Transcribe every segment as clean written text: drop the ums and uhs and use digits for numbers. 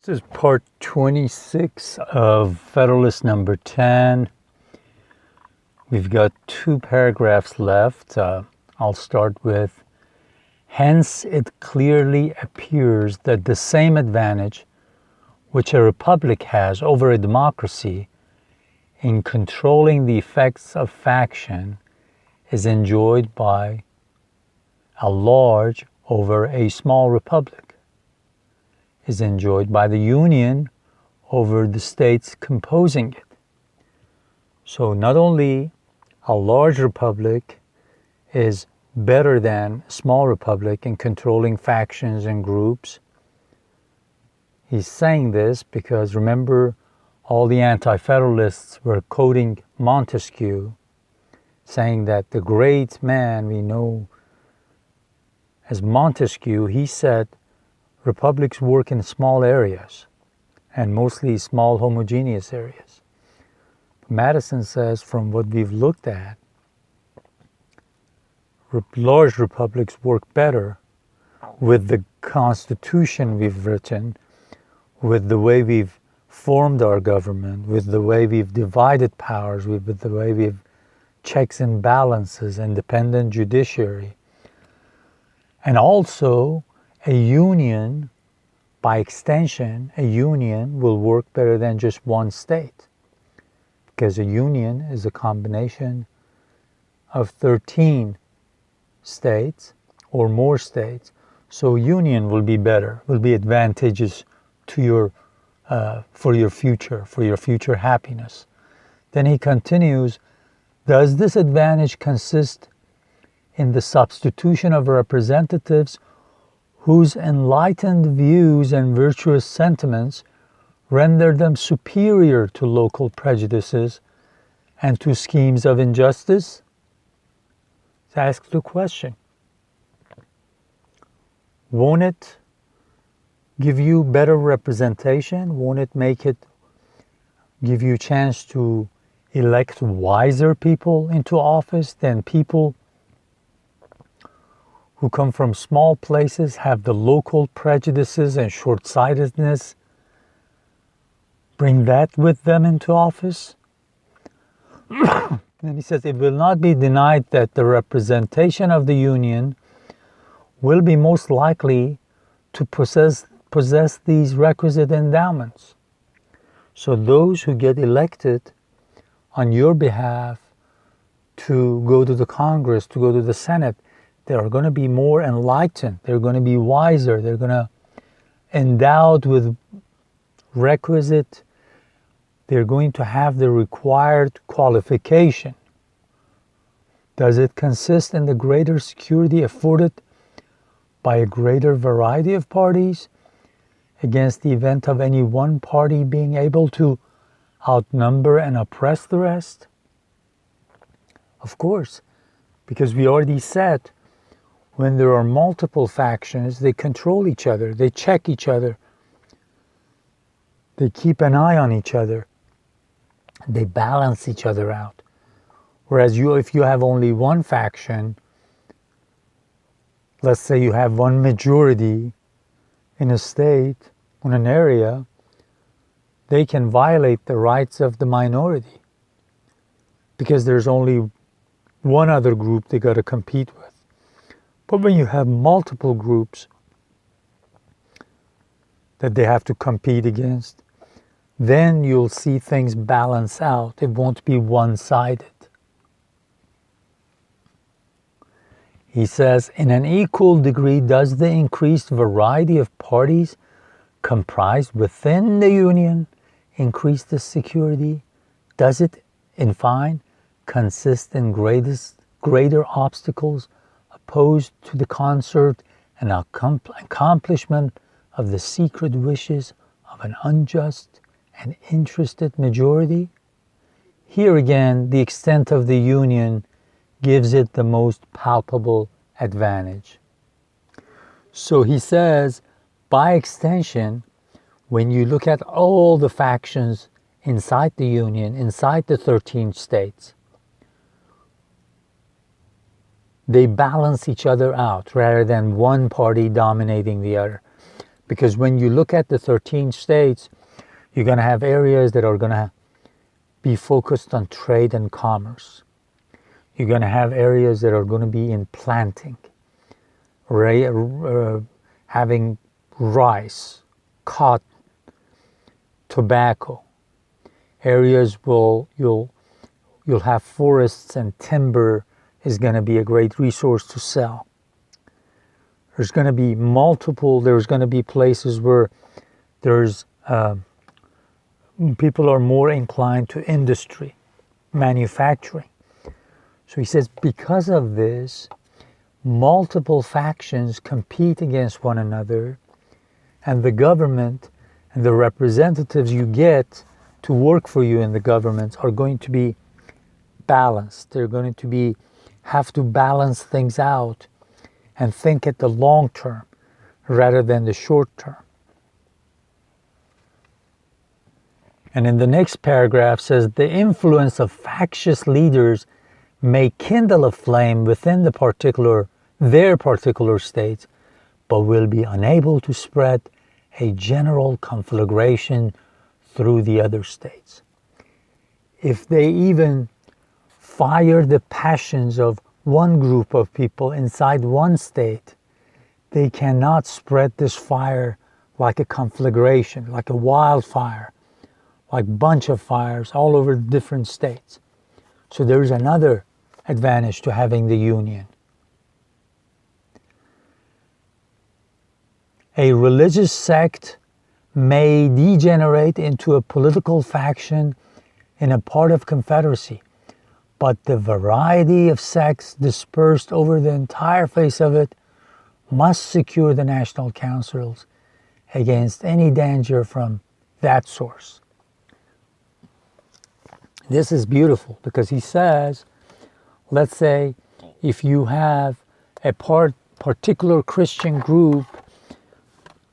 This is part 26 of Federalist number 10. We've got 2 paragraphs left. I'll start with, hence it clearly appears that the same advantage which a republic has over a democracy in controlling the effects of faction is enjoyed by a large over a small republic, is enjoyed by the union over the states composing it. So not only a large republic is better than a small republic in controlling factions and groups. He's saying this because, remember, all the anti-federalists were quoting Montesquieu, saying that the great man we know as Montesquieu, he said republics work in small areas, and mostly small homogeneous areas. Madison says, from what we've looked at, large republics work better with the constitution we've written, with the way we've formed our government, with the way we've divided powers, with the way we've checks and balances, independent judiciary. And also, a union, by extension, a union will work better than just one state, because a union is a combination of 13 states or more states. So union will be better, will be advantageous to your for your future happiness. Then he continues, does this advantage consist in the substitution of representatives whose enlightened views and virtuous sentiments render them superior to local prejudices and to schemes of injustice? Ask the question. Won't it give you better representation? Won't it give you a chance to elect wiser people into office than people who come from small places, have the local prejudices and short-sightedness, bring that with them into office? And he says, it will not be denied that the representation of the union will be most likely to possess these requisite endowments. So those who get elected on your behalf to go to the Congress, to go to the Senate, they are going to be more enlightened. They're going to be wiser. They're going to endowed with requisite. They're going to have the required qualification. Does it consist in the greater security afforded by a greater variety of parties against the event of any one party being able to outnumber and oppress the rest? Of course, because we already said, when there are multiple factions, they control each other, they check each other, they keep an eye on each other, they balance each other out. Whereas if you have only one faction, let's say you have one majority in a state, in an area, they can violate the rights of the minority because there's only one other group they got to compete with. But when you have multiple groups that they have to compete against, then you'll see things balance out. It won't be one-sided. He says, in an equal degree, does the increased variety of parties comprised within the union increase the security? Does it, in fine, consist in greater obstacles opposed to the concert and accomplishment of the secret wishes of an unjust and interested majority? Here again, the extent of the union gives it the most palpable advantage. So he says, by extension, when you look at all the factions inside the union, inside the 13 states, they balance each other out rather than one party dominating the other. Because when you look at the 13 states, you're going to have areas that are going to be focused on trade and commerce. You're going to have areas that are going to be in planting, having rice, cotton, tobacco. Areas you'll have forests, and timber is going to be a great resource to sell. There's going to be places where there's people are more inclined to industry, manufacturing. So he says, because of this, multiple factions compete against one another, and the government and the representatives you get to work for you in the government are going to be balanced. They're going to have to balance things out and think at the long term rather than the short term. And in the next paragraph says, the influence of factious leaders may kindle a flame within their particular states, but will be unable to spread a general conflagration through the other states. If they even fire the passions of one group of people inside one state, they cannot spread this fire like a conflagration, like a wildfire, like a bunch of fires all over different states. So there's another advantage to having the union. A religious sect may degenerate into a political faction in a part of Confederacy, but the variety of sects dispersed over the entire face of it must secure the national councils against any danger from that source. This is beautiful because he says, let's say if you have a particular Christian group,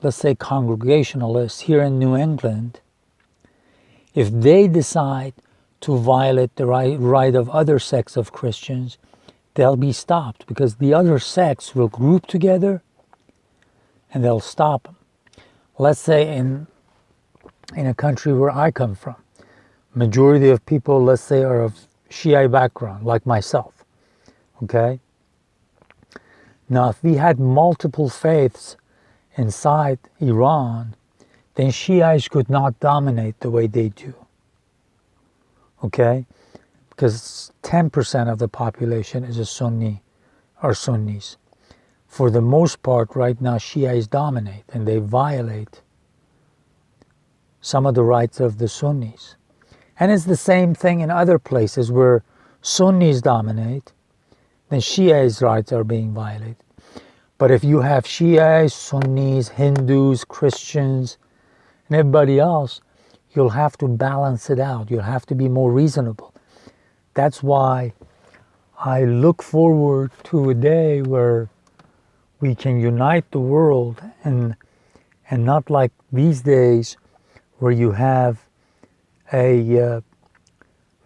let's say Congregationalists here in New England, if they decide to violate the right of other sects of Christians, they'll be stopped because the other sects will group together and they'll stop them. Let's say in a country where I come from, majority of people, let's say, are of Shiite background, like myself, okay? Now, if we had multiple faiths inside Iran, then Shiites could not dominate the way they do, okay? Because 10% of the population is Sunnis. For the most part, right now, Shiites dominate, and they violate some of the rights of the Sunnis. And it's the same thing in other places where Sunnis dominate, then Shiites' rights are being violated. But if you have Shiites, Sunnis, Hindus, Christians, and everybody else, you'll have to balance it out. You'll have to be more reasonable. That's why I look forward to a day where we can unite the world and not like these days where you have a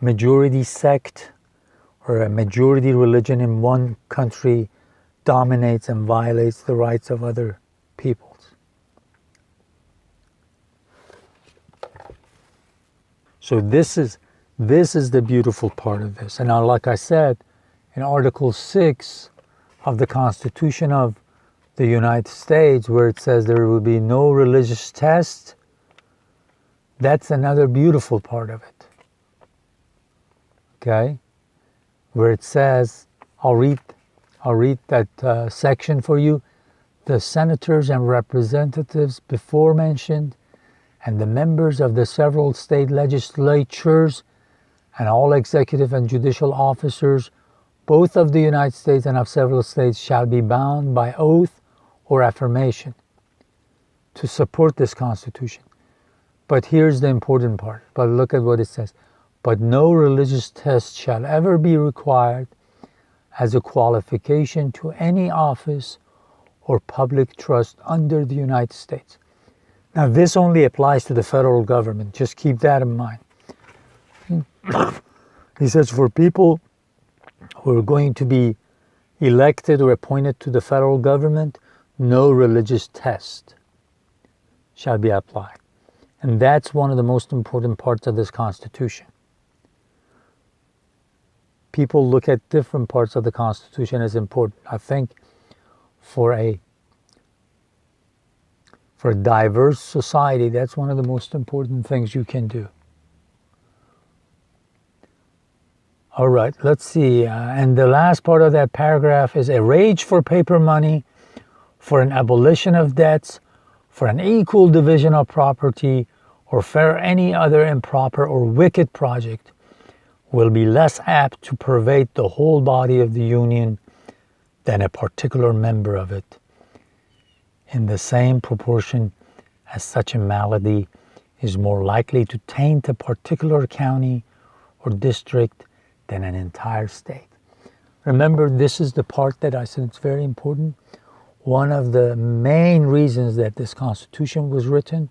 majority sect or a majority religion in one country dominates and violates the rights of other peoples. So this is the beautiful part of this. And now, like I said, in Article 6 of the Constitution of the United States, where it says there will be no religious test, that's another beautiful part of it. Okay? Where it says, I'll read that section for you. The senators and representatives before mentioned, and the members of the several state legislatures, and all executive and judicial officers, both of the United States and of several states, shall be bound by oath or affirmation to support this Constitution. But here's the important part. But look at what it says. But no religious test shall ever be required as a qualification to any office or public trust under the United States. Now, this only applies to the federal government. Just keep that in mind. He says for people who are going to be elected or appointed to the federal government, no religious test. shall be applied. And that's one of the most important parts of this Constitution. People look at different parts of the Constitution as important. I think for a diverse society, that's one of the most important things you can do. All right, let's see. And the last part of that paragraph is a rage for paper money, for an abolition of debts, for an equal division of property, or for any other improper or wicked project will be less apt to pervade the whole body of the Union than a particular member of it, in the same proportion as such a malady is more likely to taint a particular county or district than an entire state. Remember, this is the part that I said it's very important. One of the main reasons that this Constitution was written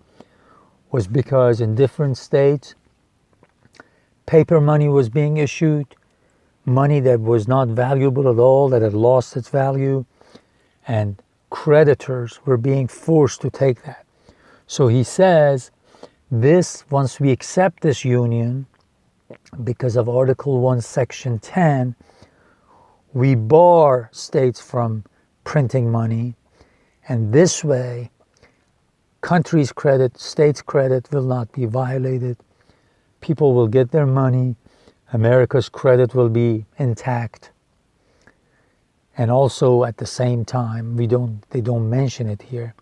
was because in different states, paper money was being issued, money that was not valuable at all, that had lost its value, and creditors were being forced to take that. So he says, once we accept this union, because of Article 1, Section 10, we bar states from printing money, and this way, countries' credit, states' credit will not be violated. People will get their money. America's credit will be intact. And also, at the same time, they don't mention it here,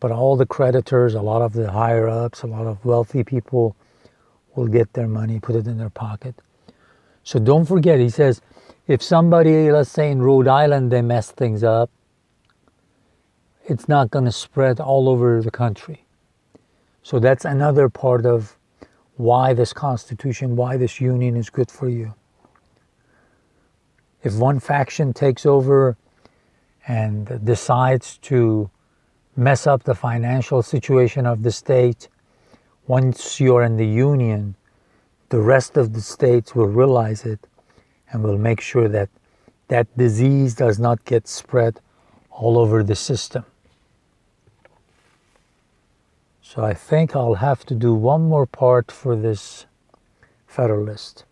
but all the creditors, a lot of the higher-ups, a lot of wealthy people will get their money, put it in their pocket. So don't forget, he says, if somebody, let's say in Rhode Island, they mess things up, it's not going to spread all over the country. So that's another part of why this Constitution, why this union is good for you. If one faction takes over and decides to mess up the financial situation of the state, once you're in the union, the rest of the states will realize it and will make sure that that disease does not get spread all over the system. So I think I'll have to do one more part for this Federalist.